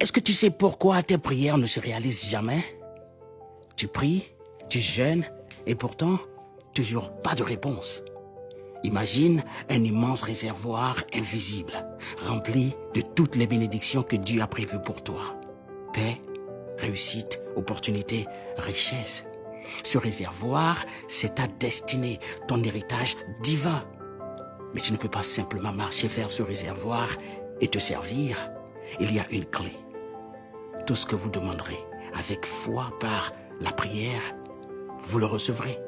Est-ce que tu sais pourquoi tes prières ne se réalisent jamais? Tu pries, tu jeûnes, et pourtant, toujours pas de réponse. Imagine un immense réservoir invisible, rempli de toutes les bénédictions que Dieu a prévues pour toi. Paix, réussite, opportunité, richesse. Ce réservoir, c'est ta destinée, ton héritage divin. Mais tu ne peux pas simplement marcher vers ce réservoir et te servir. Il y a une clé. Tout ce que vous demanderez avec foi par la prière, vous le recevrez.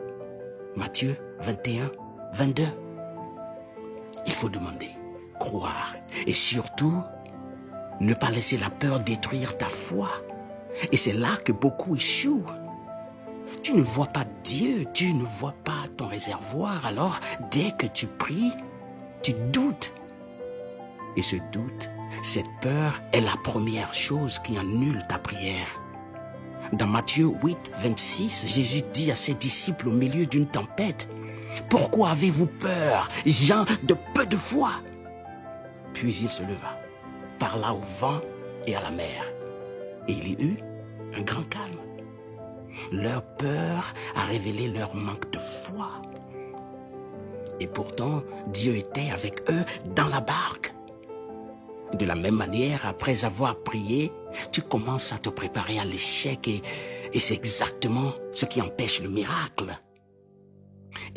Matthieu 21, 22. Il faut demander, croire et surtout, ne pas laisser la peur détruire ta foi. Et c'est là que beaucoup échouent. Tu ne vois pas Dieu, tu ne vois pas ton réservoir. Alors, dès que tu pries, tu doutes. Et ce doute, cette peur est la première chose qui annule ta prière. Dans Matthieu 8, 26, Jésus dit à ses disciples au milieu d'une tempête, « Pourquoi avez-vous peur, gens de peu de foi ?» Puis il se leva, parla au vent et à la mer, et il y eut un grand calme. Leur peur a révélé leur manque de foi. Et pourtant, Dieu était avec eux dans la barque. De la même manière, après avoir prié, tu commences à te préparer à l'échec et c'est exactement ce qui empêche le miracle.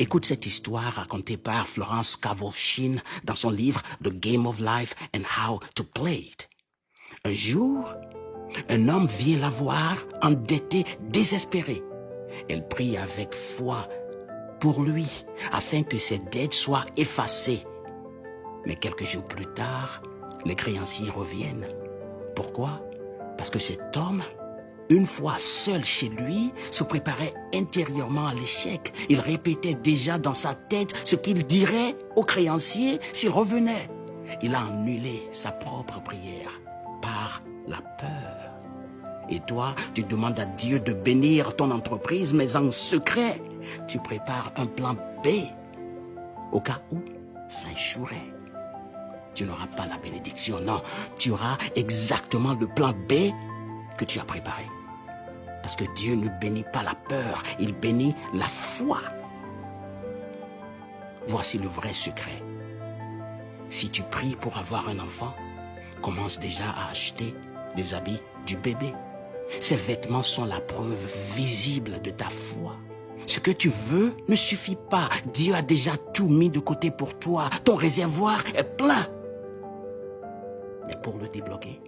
Écoute cette histoire racontée par Florence Scovel-Shinn dans son livre The Game of Life and How to Play It. Un jour, un homme vient la voir, endetté, désespéré. Elle prie avec foi pour lui, afin que ses dettes soient effacées. Mais quelques jours plus tard, les créanciers reviennent. Pourquoi? Parce que cet homme, une fois seul chez lui, se préparait intérieurement à l'échec. Il répétait déjà dans sa tête ce qu'il dirait aux créanciers s'il revenait. Il a annulé sa propre prière par la peur. Et toi, tu demandes à Dieu de bénir ton entreprise, mais en secret, tu prépares un plan B au cas où ça échouerait. Tu n'auras pas la bénédiction, non. Tu auras exactement le plan B que tu as préparé. Parce que Dieu ne bénit pas la peur, il bénit la foi. Voici le vrai secret. Si tu pries pour avoir un enfant, commence déjà à acheter les habits du bébé. Ces vêtements sont la preuve visible de ta foi. Ce que tu veux ne suffit pas. Dieu a déjà tout mis de côté pour toi. Ton réservoir est plein. Mais pour le débloquer,